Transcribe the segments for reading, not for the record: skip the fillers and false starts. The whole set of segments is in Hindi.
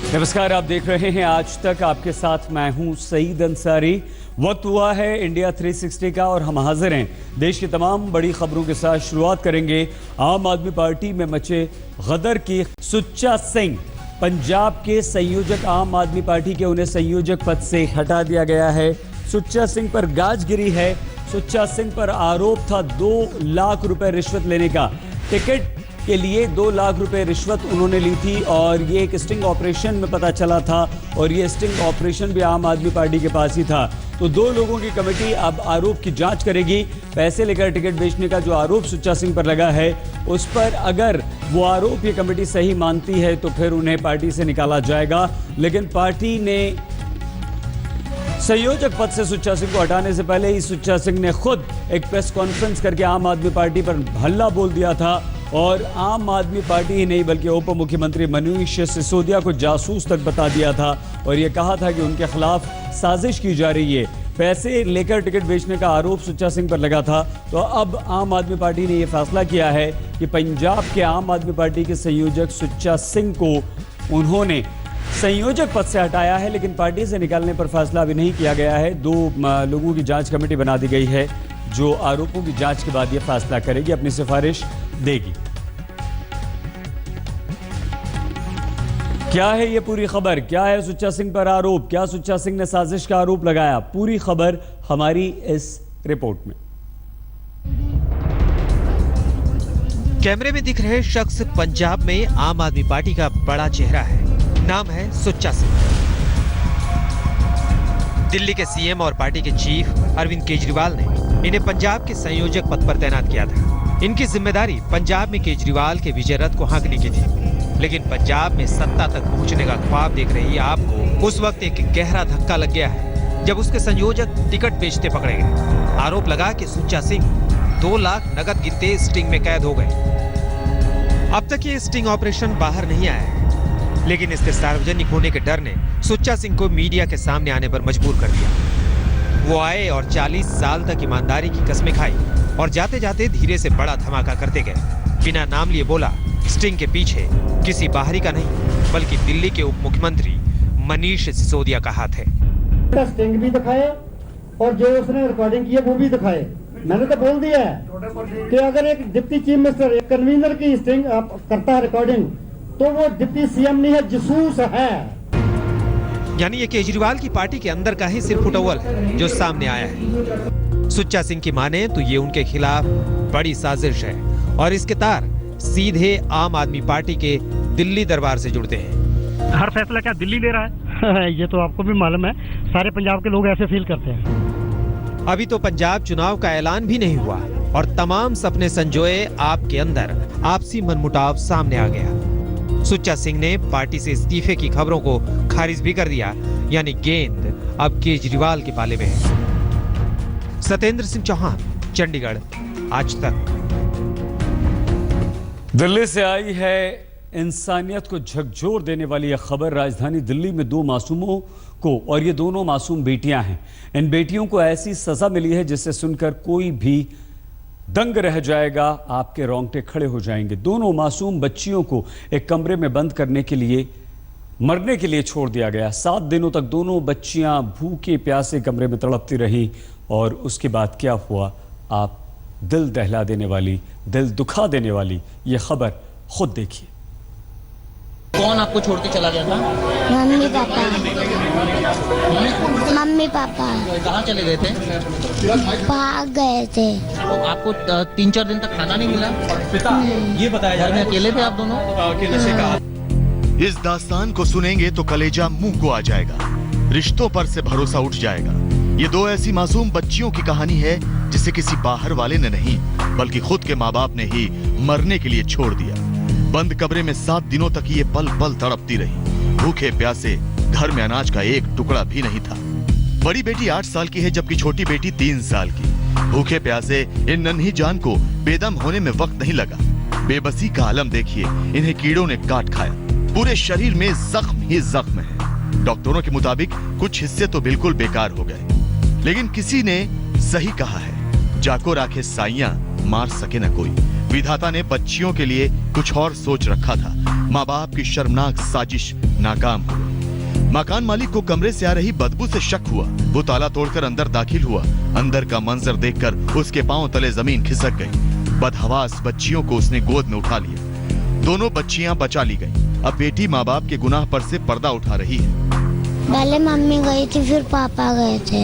नमस्कार, आप देख रहे हैं आज तक। आपके साथ मैं हूं सईद अंसारी। वक्त हुआ है इंडिया 360 का और हम हाजिर हैं देश की तमाम बड़ी खबरों के साथ। शुरुआत करेंगे आम आदमी पार्टी में मचे गदर की। सुच्चा सिंह पंजाब के संयोजक आम आदमी पार्टी के, उन्हें संयोजक पद से हटा दिया गया है। सुच्चा सिंह पर गाज गिरी है। सुच्चा सिंह पर आरोप था 2 लाख रुपए रिश्वत लेने का। टिकट के लिए 2 लाख रुपए रिश्वत उन्होंने ली थी और ये एक स्टिंग ऑपरेशन में पता चला था और ये स्टिंग ऑपरेशन भी आम आदमी पार्टी के पास ही था। तो 2 लोगों की कमेटी अब आरोप की जांच करेगी। पैसे लेकर टिकट बेचने का जो आरोप सुच्चा सिंह पर लगा है, उस पर अगर वो आरोप ये कमेटी सही मानती है तो फिर उन्हें पार्टी से निकाला जाएगा। लेकिन पार्टी ने संयोजक पद से सुच्चा सिंह को हटाने से पहले ही सुच्चा सिंह ने खुद एक प्रेस कॉन्फ्रेंस करके आम आदमी पार्टी पर हल्ला बोल दिया था और आम आदमी पार्टी ही नहीं बल्कि उप मुख्यमंत्री मनीष सिसोदिया को जासूस तक बता दिया था और ये कहा था कि उनके खिलाफ साजिश की जा रही है। पैसे लेकर टिकट बेचने का आरोप सुच्चा सिंह पर लगा था। तो अब आम आदमी पार्टी ने यह फैसला किया है कि पंजाब के आम आदमी पार्टी के संयोजक सुच्चा सिंह को उन्होंने संयोजक पद से हटाया है, लेकिन पार्टी से निकालने पर फैसला अभी नहीं किया गया है। 2 लोगों की जांच कमेटी बना दी गई है जो आरोपों की जांच के बाद यह फैसला करेगी, अपनी सिफारिश देगी। क्या है ये पूरी खबर? क्या है सुच्चा सिंह पर आरोप? क्या सुच्चा सिंह ने साजिश का आरोप लगाया? पूरी खबर हमारी इस रिपोर्ट में। कैमरे में दिख रहे शख्स पंजाब में आम आदमी पार्टी का बड़ा चेहरा है। नाम है सुच्चा सिंह। दिल्ली के सीएम और पार्टी के चीफ अरविंद केजरीवाल ने इन्हें पंजाब के संयोजक पद पर तैनात किया था। इनकी जिम्मेदारी पंजाब में केजरीवाल के विजय रथ को हाँकने की थी। लेकिन पंजाब में सत्ता तक पहुंचने का ख्वाब देख रही आपको उस वक्त एक गहरा धक्का लग गया है जब उसके संयोजक टिकट बेचते पकड़े गए। आरोप लगा कि सुच्चा सिंह 2 लाख नगद गिनते स्टिंग में कैद हो गए। अब तक ये स्टिंग ऑपरेशन बाहर नहीं आया है, लेकिन इसके सार्वजनिक होने के डर ने सुच्चा सिंह को मीडिया के सामने आने पर मजबूर कर दिया। वो आए और 40 साल तक ईमानदारी की कस्में खाई और जाते जाते धीरे से बड़ा धमाका करते गए। बिना नाम लिए बोला, स्टिंग के पीछे किसी बाहरी का नहीं बल्कि दिल्ली के उप मुख्यमंत्री मनीष सिसोदिया का हाथ है। स्टिंग भी दिखाए और जो उसने रिकॉर्डिंग की है वो भी दिखाए। मैंने तो बोल दिया है कि अगर एक डिप्टी चीफ मिनिस्टर, एक कन्वीनर की स्टिंग करता है रिकॉर्डिंग, तो वो डिप्टी सीएम नहीं है, जासूस है। यानी ये केजरीवाल की पार्टी के अंदर का ही सिर्फ फुटअव्वल है जो सामने आया है। सुच्चा सिंह की माने तो ये उनके खिलाफ बड़ी साजिश है और इसके तार सीधे आम आदमी पार्टी के दिल्ली दरबार से जुड़ते हैं। हर फैसला क्या दिल्ली ले रहा है? ये तो आपको भी मालूम है, सारे पंजाब के लोग ऐसे फील करते हैं। अभी तो पंजाब चुनाव का ऐलान भी नहीं हुआ और तमाम सपने संजोए आपके अंदर आपसी मनमुटाव सामने आ गया। सुच्चा सिंह ने पार्टी से इस्तीफे की खबरों को खारिज भी कर दिया, यानी गेंद अब केजरीवाल के पाले में है। सत्येंद्र सिंह चौहान, चंडीगढ़, आज तक। दिल्ली से आई है इंसानियत को झकझोर देने वाली यह खबर। राजधानी दिल्ली में 2 मासूमों को, और ये दोनों मासूम बेटियां हैं, इन बेटियों को ऐसी सजा मिली है जिससे सुनकर कोई भी दंग रह जाएगा, आपके रोंगटे खड़े हो जाएंगे। दोनों मासूम बच्चियों को एक कमरे में बंद करने के लिए, मरने के लिए छोड़ दिया गया। 7 दिनों तक दोनों बच्चियां भूखे प्यासे कमरे में तड़पती रही और उसके बाद क्या हुआ, आप दिल दहला देने वाली, दिल दुखा देने वाली ये खबर खुद देखिए। कौन आपको छोड़ के चला गया था? Mummy papa. मम्मी पापा कहाँ चले गए थे? भाग गए थे। तो आपको 3-4 दिन तक खाना नहीं मिला? पिता ये बताया जा रहा है अकेले थे आप दोनों? इस दास्तान को सुनेंगे तो कलेजा मुंह को आ जाएगा, रिश्तों पर से भरोसा उठ जाएगा। ये 2 ऐसी मासूम बच्चियों की कहानी है जिसे किसी बाहर वाले ने नहीं बल्कि खुद के माँ बाप ने ही मरने के लिए छोड़ दिया। बंद कमरे में 7 दिनों तक ये पल पल तड़पती रही, भूखे प्यासे, घर में अनाज का एक टुकड़ा भी नहीं था। बड़ी बेटी 8 साल की है जबकि छोटी बेटी 3 साल की। भूखे प्यासे इन नन्ही जान को बेदम होने में वक्त नहीं लगा। बेबसी का आलम देखिए, इन्हें कीड़ों ने काट खाया, पूरे शरीर में जख्म ही जख्म है। डॉक्टरों के मुताबिक कुछ हिस्से तो बिल्कुल बेकार हो गए, लेकिन किसी ने सही कहा है, जाको राखे साइयां मार सके न कोई। विधाता ने बच्चियों के लिए कुछ और सोच रखा था। माँ बाप की शर्मनाक साजिश नाकाम हुई। मकान मालिक को कमरे से आ रही बदबू से शक हुआ। वो ताला तोड़कर अंदर दाखिल हुआ। अंदर का मंजर देखकर उसके पांव तले जमीन खिसक गई। बदहवास बच्चियों को उसने गोद में उठा लिया। दोनों बच्चियां बचा ली गईं। अब बेटी माँ बाप के गुनाह पर से पर्दा उठा रही है। पहले मम्मी गई थी, फिर पापा गए थे।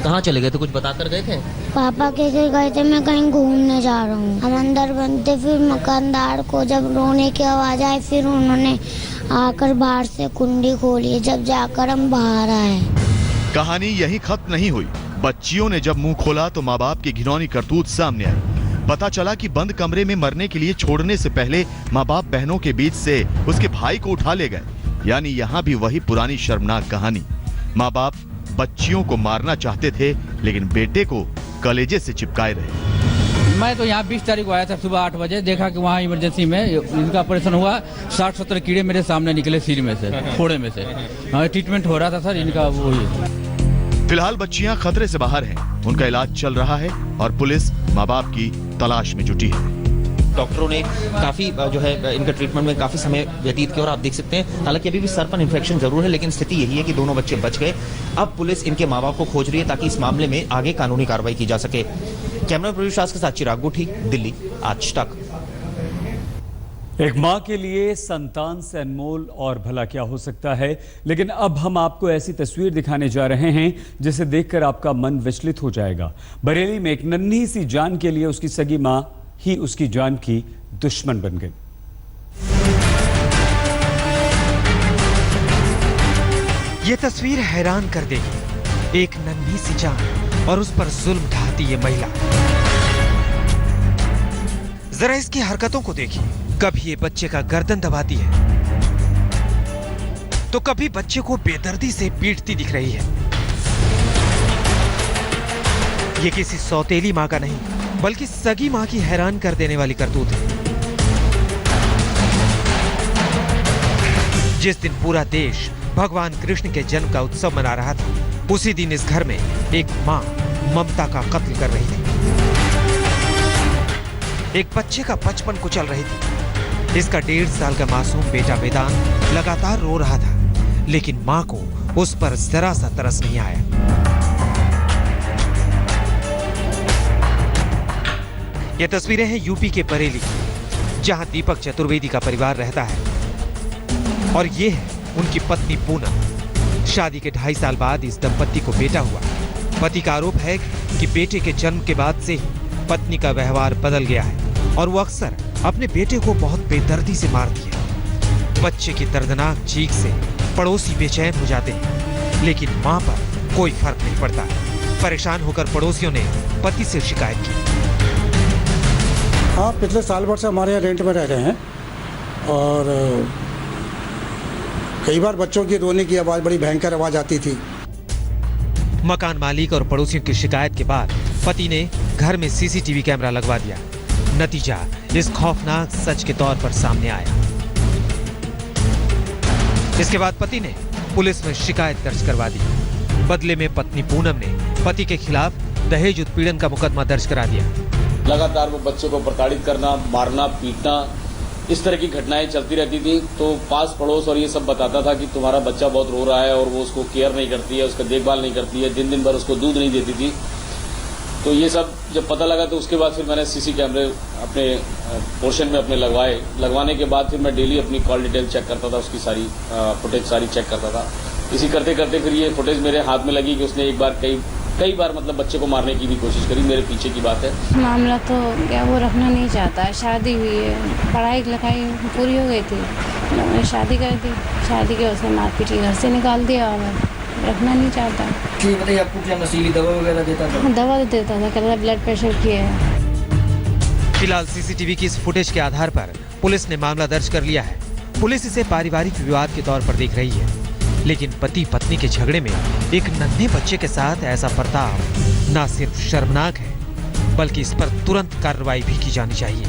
कहाँ चले गए थे, कुछ बताकर गए थे? पापा कैसे गए थे, मैं कहीं घूमने जा रहा हूँ। हम अंदर बनते, फिर मकानदार को जब रोने की आवाज आई, फिर उन्होंने आकर बाहर से कुंडी खोली, जब जाकर हम बाहर आए। कहानी यहीं खत्म नहीं हुई। बच्चियों ने जब मुंह खोला तो माँ बाप की घिनौनी करतूत सामने आई। पता चला कि बंद कमरे में मरने के लिए छोड़ने से पहले माँ बाप बहनों के बीच से उसके भाई को उठा ले गए। यानी यहाँ भी वही पुरानी शर्मनाक कहानी। माँ बाप बच्चियों को मारना चाहते थे, लेकिन बेटे को कलेजे से चिपकाए रहे। मैं तो यहाँ 20 तारीख को आया था सुबह 8 बजे। देखा कि वहाँ इमरजेंसी में इनका ऑपरेशन हुआ। 60-70 कीड़े मेरे सामने निकले सिर में से, फोड़े में से। ट्रीटमेंट हो रहा था सर इनका। वो फिलहाल बच्चियां खतरे से बाहर हैं। उनका इलाज चल रहा है और पुलिस माँ बाप की तलाश में जुटी है। डॉक्टरों ने काफी जो है इनका ट्रीटमेंट में काफी समय व्यतीत किया और आप देख सकते हैं हालांकि अभी भी सर पर इन्फेक्शन जरूर है, लेकिन स्थिति यही है कि दोनों बच्चे बच गए। अब पुलिस इनके माँ बाप को खोज रही है ताकि इस मामले में आगे कानूनी कार्रवाई की जा सके। कैमरा प्रोड्यूसर के साथ चिराग गुठी, दिल्ली, आज तक। एक माँ के लिए संतान से अनमोल और भला क्या हो सकता है, लेकिन अब हम आपको ऐसी तस्वीर दिखाने जा रहे हैं जिसे देखकर आपका मन विचलित हो जाएगा। बरेली में एक नन्ही सी जान के लिए उसकी सगी माँ ही उसकी जान की दुश्मन बन गई। ये तस्वीर हैरान कर देगी। एक नन्ही सी जान और उस पर जुल्म ढाती ये महिला। जरा इसकी हरकतों को देखिए। कभी ये बच्चे का गर्दन दबाती है तो कभी बच्चे को बेदर्दी से पीटती दिख रही है। ये किसी सौतेली मां का नहीं बल्कि सगी मां की हैरान कर देने वाली करतूत है। जिस दिन पूरा देश भगवान कृष्ण के जन्म का उत्सव मना रहा था, उसी दिन इस घर में एक मां ममता का कत्ल कर रही थी। एक बच्चे का बचपन कुचल रही थी। इसका 1.5 साल का मासूम बेटा वेदांत लगातार रो रहा था, लेकिन मां को उस पर जरा सा तरस नहीं आया। ये तस्वीरें हैं यूपी के बरेली की, जहां दीपक चतुर्वेदी का परिवार रहता है और ये है उनकी पत्नी पूनम। शादी के 2.5 साल बाद इस दंपत्ति को बेटा हुआ। पति का आरोप है कि बेटे के जन्म के बाद से ही पत्नी का व्यवहार बदल गया है और वो अक्सर अपने बेटे को बहुत बेदर्दी से मारती है। बच्चे की दर्दनाक चीख से पड़ोसी बेचैन हो जाते हैं, लेकिन मां पर कोई फर्क नहीं पड़ता। परेशान होकर पड़ोसियों ने पति से शिकायत की। हाँ, पिछले साल भर से हमारे यहाँ रेंट में रह रहे हैं और कई बार बच्चों की रोने की आवाज़, बड़ी भयंकर आवाज़ आती थी। मकान मालिक और पड़ोसियों की शिकायत के बाद पति ने घर में सीसीटीवी कैमरा लगवा दिया। नतीजा इस खौफनाक सच के तौर पर सामने आया। इसके बाद पति ने पुलिस में शिकायत दर्ज करवा दी। बदले में पत्नी पूनम ने पति के खिलाफ दहेज उत्पीड़न का मुकदमा दर्ज करा दिया। लगातार वो बच्चे को प्रताड़ित करना, मारना, पीटना, इस तरह की घटनाएं चलती रहती थी। तो पास पड़ोस और ये सब बताता था कि तुम्हारा बच्चा बहुत रो रहा है और वो उसको केयर नहीं करती है, उसका देखभाल नहीं करती है, दिन भर उसको दूध नहीं देती थी। तो ये सब जब पता लगा तो उसके बाद फिर मैंने सीसी कैमरे अपने पोर्शन में अपने लगवाए। लगवाने के बाद फिर मैं डेली अपनी कॉल डिटेल चेक करता था, उसकी सारी फुटेज सारी चेक करता था। इसी करते करते फिर ये फुटेज मेरे हाथ में लगी कि उसने एक बार कई बार मतलब बच्चे को मारने की भी कोशिश करी। मेरे पीछे की बात है। मामला तो क्या वो रखना नहीं चाहता है। शादी हुई है, पढ़ाई लिखाई पूरी हो गई थी, मैंने शादी कर दी। शादी के उसने मारपीट की घर से निकाल दिया और रखना नहीं चाहता। बताइए, आपको क्या नशीली दवा वगैरह देता था? दवा तो देता था, कहता ब्लड प्रेशर की है। फिलहाल सीसीटीवी की इस फुटेज के आधार पर पुलिस ने मामला दर्ज कर लिया है। पुलिस इसे पारिवारिक विवाद के तौर पर देख रही है, लेकिन पति पत्नी के झगड़े में एक नन्हे बच्चे के साथ ऐसा बर्ताव न सिर्फ शर्मनाक है, बल्कि इस पर तुरंत कार्रवाई भी की जानी चाहिए।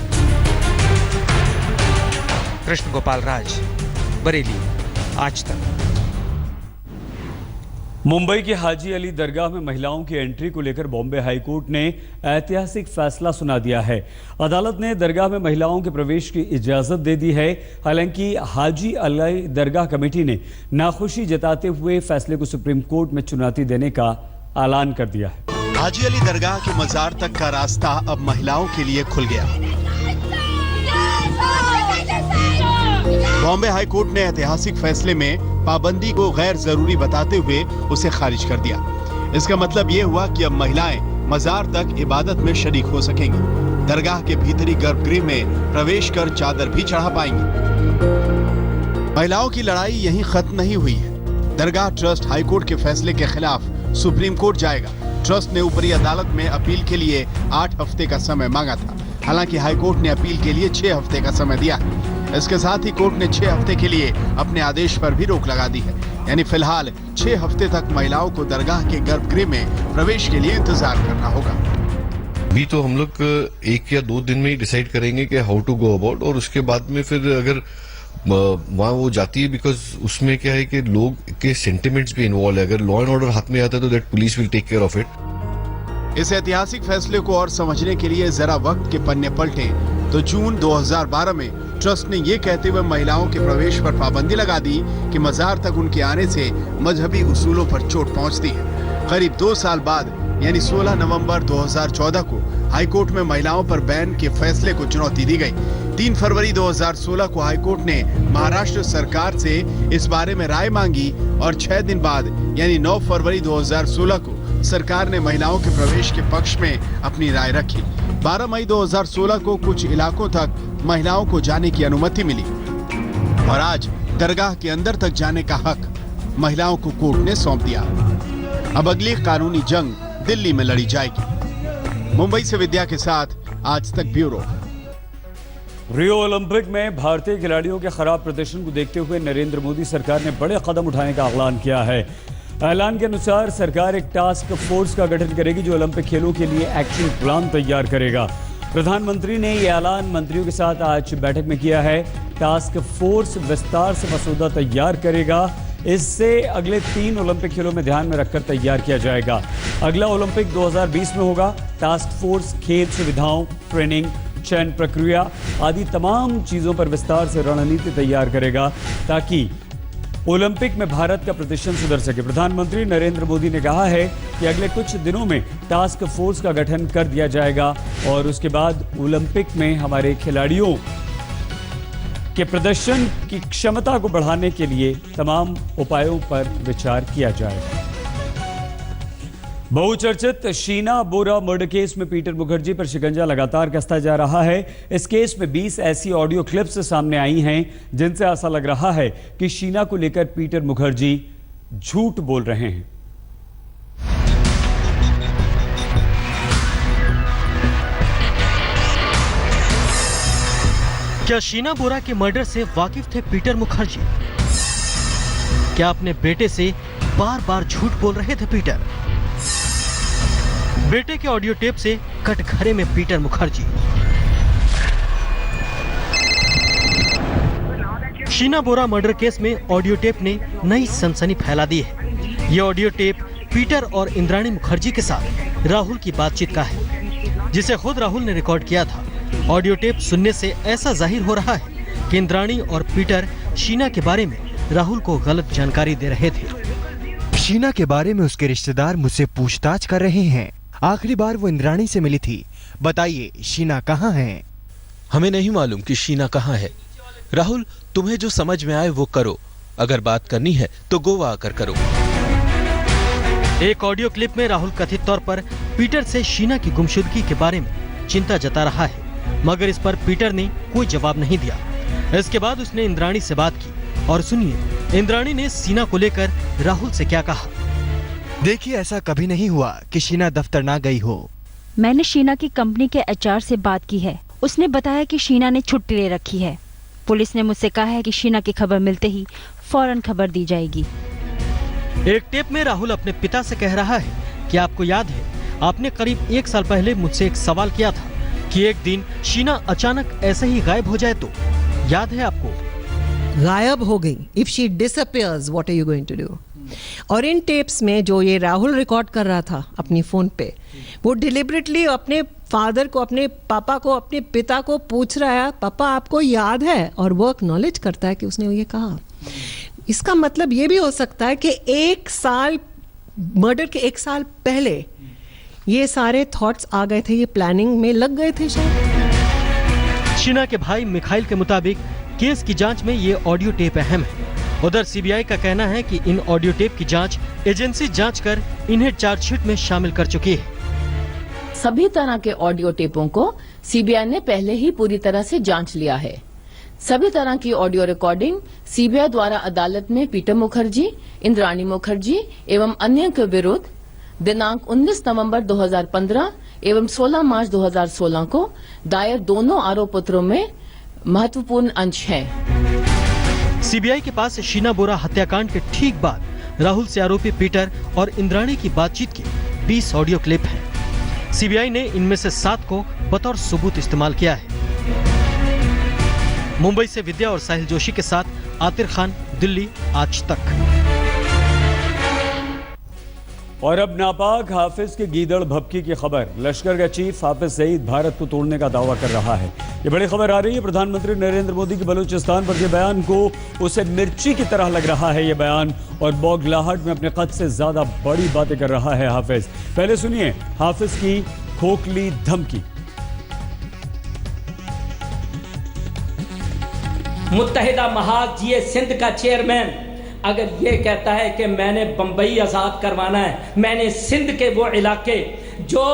कृष्ण गोपाल राज, बरेली, आज तक। मुंबई के हाजी अली दरगाह में महिलाओं की एंट्री को लेकर बॉम्बे हाई कोर्ट ने ऐतिहासिक फैसला सुना दिया है। अदालत ने दरगाह में महिलाओं के प्रवेश की इजाजत दे दी है। हालांकि हाजी अली दरगाह कमेटी ने नाखुशी जताते हुए फैसले को सुप्रीम कोर्ट में चुनौती देने का ऐलान कर दिया है। हाजी अली दरगाह के मजार तक का रास्ता अब महिलाओं के लिए खुल गया। बॉम्बे हाई कोर्ट ने ऐतिहासिक फैसले में पाबंदी को गैर जरूरी बताते हुए उसे खारिज कर दिया। इसका मतलब ये हुआ कि अब महिलाएं मजार तक इबादत में शरीक हो सकेंगी। दरगाह के भीतरी गर्भगृह में प्रवेश कर चादर भी चढ़ा पाएंगी। महिलाओं की लड़ाई यहीं खत्म नहीं हुई है। दरगाह ट्रस्ट हाईकोर्ट के फैसले के खिलाफ सुप्रीम कोर्ट जाएगा। ट्रस्ट ने ऊपरी अदालत में अपील के लिए 8 हफ्ते का समय मांगा था। हालांकि हाईकोर्ट ने अपील के लिए 6 हफ्ते का समय दिया है। इसके साथ ही कोर्ट ने 6 हफ्ते के लिए अपने आदेश पर भी रोक लगा दी है। यानी फिलहाल 6 हफ्ते तक महिलाओं को दरगाह के गर्भगृह में प्रवेश के लिए इंतजार करना होगा। अभी तो हम लोग 1 या 2 दिन में ही डिसाइड करेंगे कि हाउ टू गो अबाउट, और उसके बाद में फिर अगर वहाँ वो जाती है, बिकॉज उसमें क्या है कि लोग के सेंटिमेंट्स भी इन्वॉल्व है। अगर लॉ एंड ऑर्डर हाथ में आता है तो that police will take care of it. इस ऐतिहासिक फैसले को और समझने के लिए जरा वक्त के पन्ने पलटें तो जून 2012 में ट्रस्ट ने ये कहते हुए महिलाओं के प्रवेश पर पाबंदी लगा दी कि मजार तक उनके आने से मजहबी उसूलों पर चोट पहुंचती है। करीब 2 साल बाद यानी 16 नवंबर 2014 को हाईकोर्ट में महिलाओं पर बैन के फैसले को चुनौती दी गई। 3 फरवरी 2016 को हाईकोर्ट ने महाराष्ट्र सरकार से इस बारे में राय मांगी और 6 दिन बाद यानी 9 फरवरी 2016 को सरकार ने महिलाओं के प्रवेश के पक्ष में अपनी राय रखी। 12 मई 2016 को कुछ इलाकों तक महिलाओं को जाने की अनुमति मिली और आज दरगाह के अंदर तक जाने का हक महिलाओं को कोर्ट ने सौंप दिया। अब अगली कानूनी जंग दिल्ली में लड़ी जाएगी। मुंबई से विद्या के साथ आज तक ब्यूरो। रियो ओलंपिक में भारतीय खिलाड़ियों के खराब प्रदर्शन को देखते हुए नरेंद्र मोदी सरकार ने बड़े कदम उठाने का ऐलान किया है। ऐलान के अनुसार सरकार एक टास्क फोर्स का गठन करेगी जो ओलंपिक खेलों के लिए एक्शन प्लान तैयार करेगा। प्रधानमंत्री ने यह ऐलान मंत्रियों के साथ आज बैठक में किया है। टास्क फोर्स विस्तार से मसौदा तैयार करेगा। इससे अगले 3 ओलंपिक खेलों में ध्यान में रखकर तैयार किया जाएगा। अगला ओलंपिक 2020 में होगा। टास्क फोर्स खेल सुविधाओं, ट्रेनिंग, चयन प्रक्रिया आदि तमाम चीजों पर विस्तार से रणनीति तैयार करेगा ताकि ओलंपिक में भारत का प्रदर्शन सुधर सके। प्रधानमंत्री नरेंद्र मोदी ने कहा है कि अगले कुछ दिनों में टास्क फोर्स का गठन कर दिया जाएगा और उसके बाद ओलंपिक में हमारे खिलाड़ियों के प्रदर्शन की क्षमता को बढ़ाने के लिए तमाम उपायों पर विचार किया जाएगा। बहुचर्चित शीना बोरा मर्डर केस में पीटर मुखर्जी पर शिकंजा लगातार कसता जा रहा है। इस केस में 20 ऐसी ऑडियो क्लिप्स सामने आई हैं जिनसे ऐसा लग रहा है कि शीना को लेकर पीटर मुखर्जी झूठ बोल रहे हैं। क्या शीना बोरा के मर्डर से वाकिफ थे पीटर मुखर्जी? क्या अपने बेटे से बार बार झूठ बोल रहे थे पीटर? बेटे के ऑडियो टेप से कटघरे में पीटर मुखर्जी। शीना बोरा मर्डर केस में ऑडियो टेप ने नई सनसनी फैला दी है। यह ऑडियो टेप पीटर और इंद्राणी मुखर्जी के साथ राहुल की बातचीत का है, जिसे खुद राहुल ने रिकॉर्ड किया था। ऑडियो टेप सुनने से ऐसा जाहिर हो रहा है कि इंद्राणी और पीटर शीना के बारे में राहुल को गलत जानकारी दे रहे थे। शीना के बारे में उसके रिश्तेदार मुझसे पूछताछ कर रहे हैं। आखिरी बार वो इंद्राणी से मिली थी। बताइए शीना कहाँ है? हमें नहीं मालूम कि शीना कहाँ है। राहुल, तुम्हें जो समझ में आए वो करो। अगर बात करनी है तो गोवा आकर करो। एक ऑडियो क्लिप में राहुल कथित तौर पर पीटर से शीना की गुमशुदगी के बारे में चिंता जता रहा है, मगर इस पर पीटर ने कोई जवाब नहीं दिया। इसके बाद उसने इंद्राणी से बात की और सुनिए इंद्राणी ने शीना को लेकर राहुल से क्या कहा। देखिए, ऐसा कभी नहीं हुआ कि शीना दफ्तर ना गई हो। मैंने शीना की कंपनी के एचआर से बात की है। उसने बताया कि शीना ने छुट्टी ले रखी है। पुलिस ने मुझसे कहा है कि शीना की खबर मिलते ही फौरन खबर दी जाएगी। एक टेप में राहुल अपने पिता से कह रहा है कि आपको याद है, आपने करीब 1 साल पहले मुझसे एक सवाल किया था कि एक दिन शीना अचानक ऐसे ही गायब हो जाए तो, याद है आपको? गायब हो गई, if she disappears what are you going to do? और इन टेप्स में जो ये राहुल रिकॉर्ड कर रहा था अपनी फ़ोन पे, वो डिलिबरेटली अपने फादर को, अपने पापा को, अपने पिता को पूछ रहा है, पापा आपको याद है? और वो एक्नॉलेज करता है कि उसने ये कहा। इसका मतलब ये भी हो सकता है कि 1 साल, मर्डर के 1 साल पहले ये सारे थॉट्स आ गए थे, ये प्लानिंग में लग गए थे शायद। शीना के भाई मिखाइल के मुताबिक केस की जांच में ये ऑडियो टेप अहम है। उधर सीबीआई का कहना है कि इन ऑडियो टेप की जांच एजेंसी जांच कर इन्हें चार्जशीट में शामिल कर चुकी है। सभी तरह के ऑडियो टेपों को सीबीआई ने पहले ही पूरी तरह से जांच लिया है। सभी तरह की ऑडियो रिकॉर्डिंग सीबीआई द्वारा अदालत में पीटर मुखर्जी, इंद्राणी मुखर्जी एवं अन्य के विरुद्ध दिनांक 19 नवंबर 2015 एवं 16 मार्च 2016 को दायर दोनों आरोप पत्रों में महत्वपूर्ण अंश हैं। सीबीआई के पास शीना बोरा हत्याकांड के ठीक बाद राहुल से आरोपी पीटर और इंद्राणी की बातचीत की 20 ऑडियो क्लिप हैं। सीबीआई ने इनमें से 7 को बतौर सबूत इस्तेमाल किया है। मुंबई से विद्या और साहिल जोशी के साथ आतिर खान, दिल्ली आज तक। और अब नापाक हाफिज के गीदड़ भपकी की खबर। लश्कर का चीफ हाफिज सईद भारत को तोड़ने का दावा कर रहा है। ये बड़ी खबर आ रही है प्रधानमंत्री नरेंद्र मोदी के बलूचिस्तान पर के बयान को उसे मिर्ची की तरह लग रहा है ये बयान, और बौखलाहट में अपने कद से ज्यादा बड़ी बातें कर रहा है हाफिज। पहले सुनिए हाफिज की खोखली धमकी। मुत्तहिदा महाज ये सिंध का चेयरमैन अगर ये कहता है कि मैंने बंबई आज़ाद करवाना है, मैंने सिंध के वो इलाके जो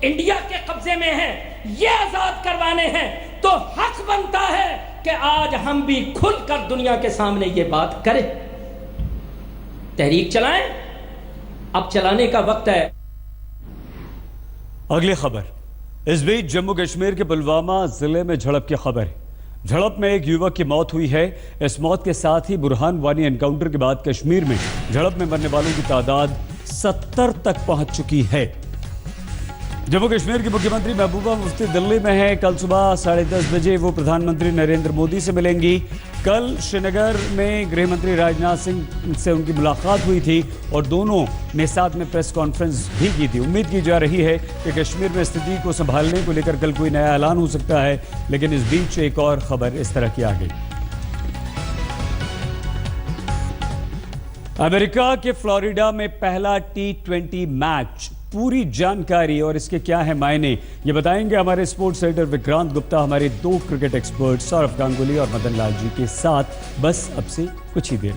इंडिया के कब्जे में हैं ये आज़ाद करवाने हैं, तो हक बनता है कि आज हम भी खुलकर दुनिया के सामने ये बात करें। तहरीक चलाएं, अब चलाने का वक्त है। अगली खबर। इस बीच जम्मू कश्मीर के पुलवामा जिले में झड़प की खबर है। झड़प में एक युवक की मौत हुई है। इस मौत के साथ ही बुरहान वानी एनकाउंटर के बाद कश्मीर में झड़प में मरने वालों की तादाद 70 तक पहुंच चुकी है। जम्मू कश्मीर की मुख्यमंत्री महबूबा मुफ्ती दिल्ली में है। कल सुबह 10:30 बजे वो प्रधानमंत्री नरेंद्र मोदी से मिलेंगी। कल श्रीनगर में गृह मंत्री राजनाथ सिंह से उनकी मुलाकात हुई थी और दोनों ने साथ में प्रेस कॉन्फ्रेंस भी की थी। उम्मीद की जा रही है कि कश्मीर में स्थिति को संभालने को लेकर कल कोई नया ऐलान हो सकता है, लेकिन इस बीच एक और खबर इस तरह की आ गई। अमेरिका के फ्लोरिडा में पहला T20 मैच, पूरी जानकारी और इसके क्या है मायने ये बताएंगे हमारे स्पोर्ट्स एडिटर विक्रांत गुप्ता हमारे 2 क्रिकेट एक्सपर्ट सौरभ गांगुली और मदन लाल जी के साथ, बस अब से कुछ ही देर।